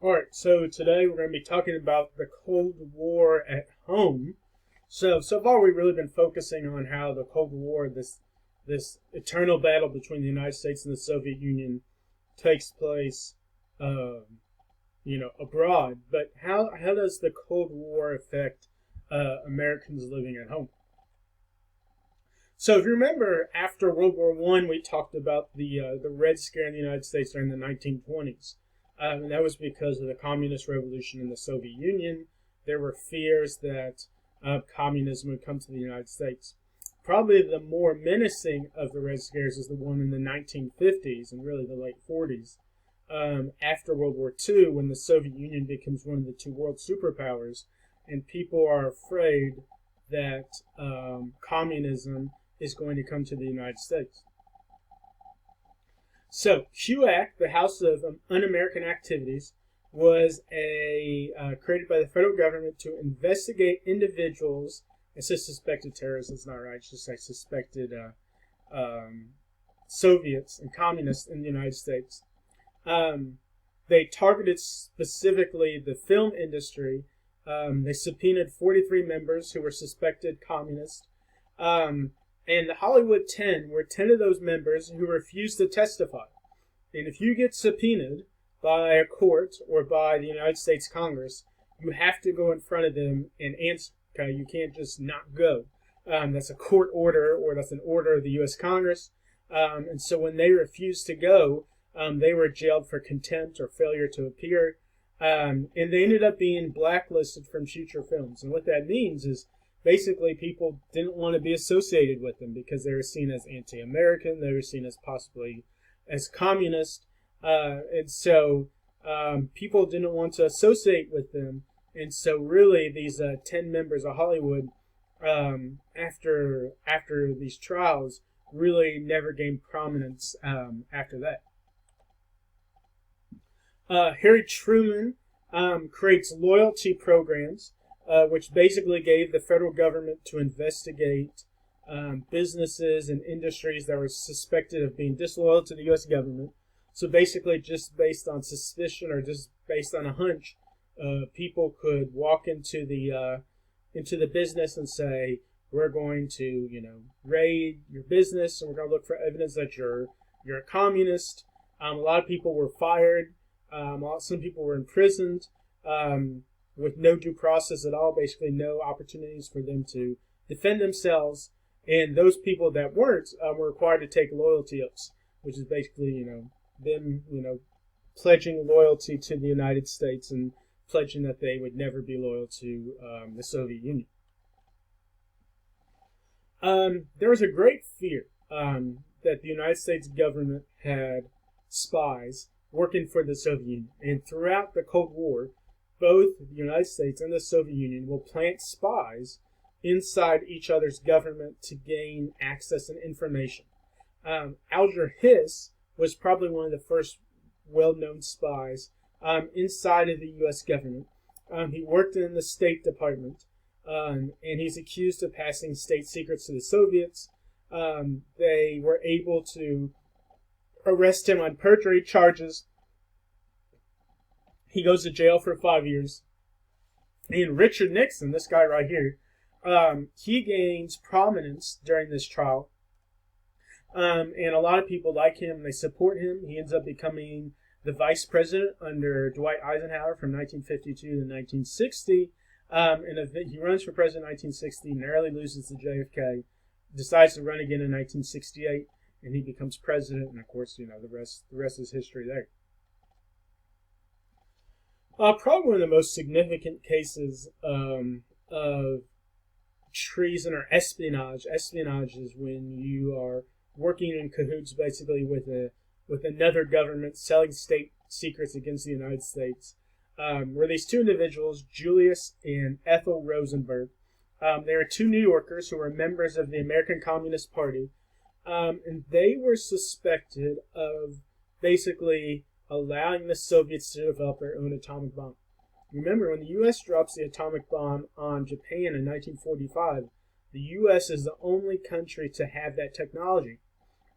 All right, so today we're going to be talking about the Cold War at home. So far we've really been focusing on how the Cold War, this eternal battle between the United States and the Soviet Union, takes place, abroad. But how does the Cold War affect Americans living at home? So if you remember, after World War One, we talked about the Red Scare in the United States during the 1920s. And that was because of the communist revolution in the Soviet Union. There were fears that communism would come to the United States. Probably the more menacing of the Red Scares is the one in the 1950s and really the late 40s. After World War II, when the Soviet Union becomes one of the two world superpowers, and people are afraid that communism is going to come to the United States. So, HUAC, the House of Un-American Activities, was created by the federal government to investigate individuals. It says suspected terrorists. It's not right. It's just like suspected Soviets and communists in the United States. They targeted specifically the film industry. They subpoenaed 43 members who were suspected communists. And the Hollywood 10 were 10 of those members who refused to testify. And if you get subpoenaed by a court or by the United States Congress, you have to go in front of them and answer. Okay, you can't just not go. That's a court order, or that's an order of the U.S. Congress. And so when they refused to go, they were jailed for contempt or failure to appear. And they ended up being blacklisted from future films. And what that means is basically people didn't want to be associated with them because they were seen as anti-American. They were seen as possibly as communist. And so people didn't want to associate with them. And so really these 10 members of Hollywood, after these trials, really never gained prominence after that. Harry Truman creates loyalty programs, which basically gave the federal government to investigate businesses and industries that were suspected of being disloyal to the U.S. government. So basically, just based on suspicion or just based on a hunch, people could walk into the business and say, "We're going to, raid your business, and we're going to look for evidence that you're a communist." A lot of people were fired. Some people were imprisoned with no due process at all, basically no opportunities for them to defend themselves. And those people that weren't were required to take loyalty oaths, which is basically, them, pledging loyalty to the United States and pledging that they would never be loyal to the Soviet Union. There was a great fear that the United States government had spies working for the Soviet Union. And throughout the Cold War, both the United States and the Soviet Union will plant spies inside each other's government to gain access and information. Alger Hiss was probably one of the first well-known spies inside of the U.S. government. He worked in the State Department, and he's accused of passing state secrets to the Soviets. They were able to arrest him on perjury charges. He goes to jail for 5 years. And Richard Nixon, this guy right here, he gains prominence during this trial. And a lot of people like him. They support him. He ends up becoming the vice president under Dwight Eisenhower from 1952 to 1960. And he runs for president in 1960, narrowly loses to JFK, decides to run again in 1968, and he becomes president. And of course, the rest is history there. Probably one of the most significant cases of treason or espionage. Espionage is when you are working in cahoots, basically with another government, selling state secrets against the United States. Were these two individuals, Julius and Ethel Rosenberg. They were two New Yorkers who were members of the American Communist Party, and they were suspected of basically allowing the Soviets to develop their own atomic bomb. Remember, when the U.S. drops the atomic bomb on Japan in 1945, the U.S. is the only country to have that technology.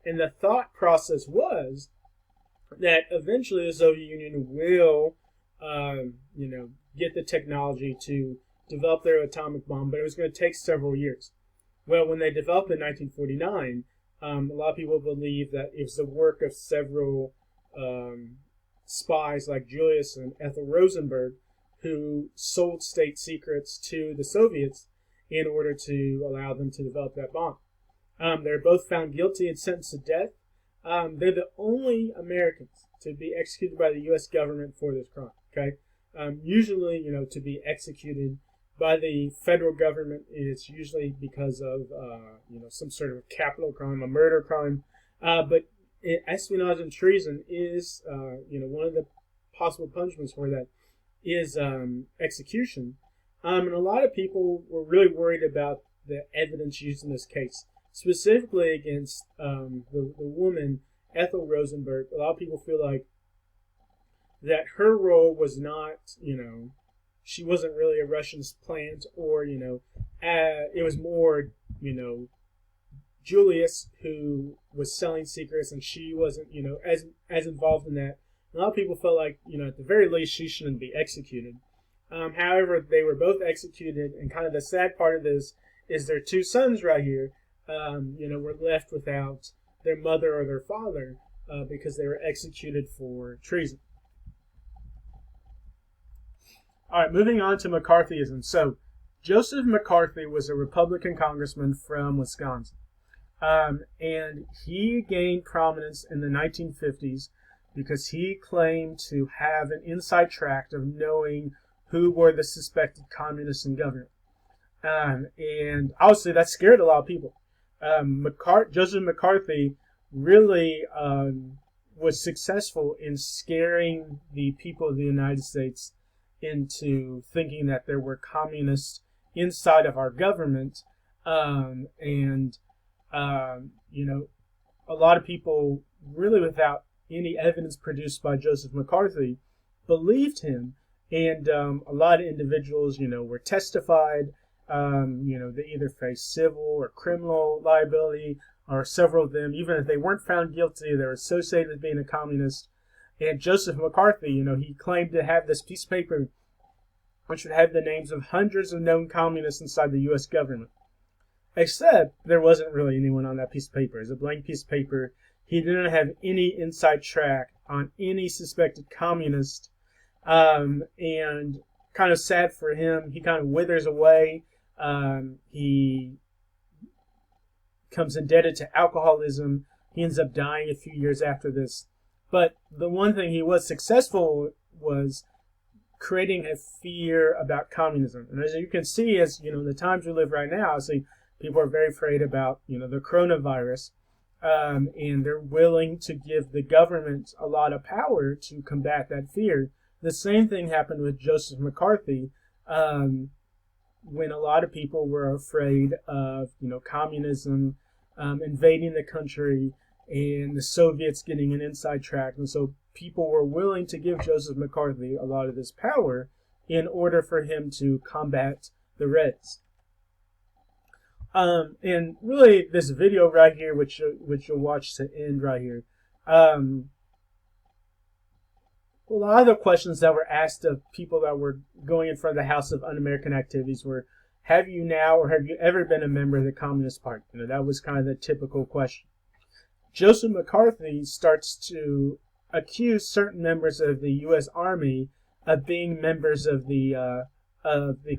And the thought process was that eventually the Soviet Union will the technology to develop their atomic bomb, but it was going to take several years. Well, when they developed it in 1949, a lot of people believe that it was the work of several spies like Julius and Ethel Rosenberg, who sold state secrets to the Soviets in order to allow them to develop that bomb. They're both found guilty and sentenced to death. They're the only Americans to be executed by the U.S. government for this crime. Okay, usually, to be executed by the federal government, it's usually because of some sort of capital crime, a murder crime. But espionage and treason is one of the possible punishments for that is execution. And a lot of people were really worried about the evidence used in this case, specifically against the woman, Ethel Rosenberg. A lot of people feel like that her role was not, she wasn't really a Russian's plant, or, it was more, Julius who was selling secrets, and she wasn't, as involved in that. A lot of people felt like, at the very least, she shouldn't be executed. However, they were both executed, and kind of the sad part of this is their two sons right here, were left without their mother or their father because they were executed for treason. All right, moving on to McCarthyism. So, Joseph McCarthy was a Republican congressman from Wisconsin, and he gained prominence in the 1950s because he claimed to have an inside track of knowing who were the suspected communists in government. And obviously that scared a lot of people. Joseph McCarthy really was successful in scaring the people of the United States into thinking that there were communists inside of our government. A lot of people, really without any evidence produced by Joseph McCarthy, believed him. And a lot of individuals, were testified. They either faced civil or criminal liability, or several of them, even if they weren't found guilty, they were associated with being a communist. And Joseph McCarthy, he claimed to have this piece of paper which would have the names of hundreds of known communists inside the U.S. government. Except there wasn't really anyone on that piece of paper. It was a blank piece of paper. He didn't have any inside track on any suspected communist. And kind of sad for him, he kind of withers away. He becomes indebted to alcoholism. He ends up dying a few years after this. But the one thing he was successful was creating a fear about communism. And as you can see, as the times we live right now, see, people are very afraid about the coronavirus, and they're willing to give the government a lot of power to combat that fear. The same thing happened with Joseph McCarthy, when a lot of people were afraid of communism invading the country and the Soviets getting an inside track. And so people were willing to give Joseph McCarthy a lot of this power in order for him to combat the Reds. And really, this video right here, which you'll watch to end right here, a lot of the questions that were asked of people that were going in front of the House of Un-American Activities were, have you now or have you ever been a member of the Communist Party? That was kind of the typical question. Joseph McCarthy starts to accuse certain members of the U.S. Army of being members of the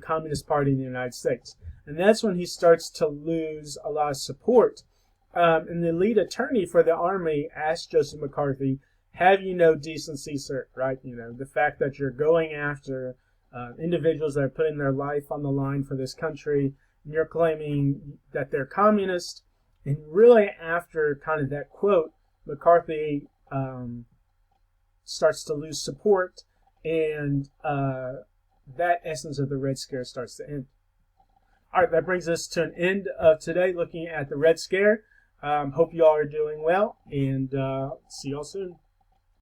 Communist Party in the United States. And that's when he starts to lose a lot of support. And the lead attorney for the Army asked Joseph McCarthy, have you no decency, sir? Right? The fact that you're going after individuals that are putting their life on the line for this country, and you're claiming that they're communist. And really, after kind of that quote, McCarthy starts to lose support, and that essence of the Red Scare starts to end. All right, that brings us to an end of today looking at the Red Scare. Hope you all are doing well, and see y'all soon.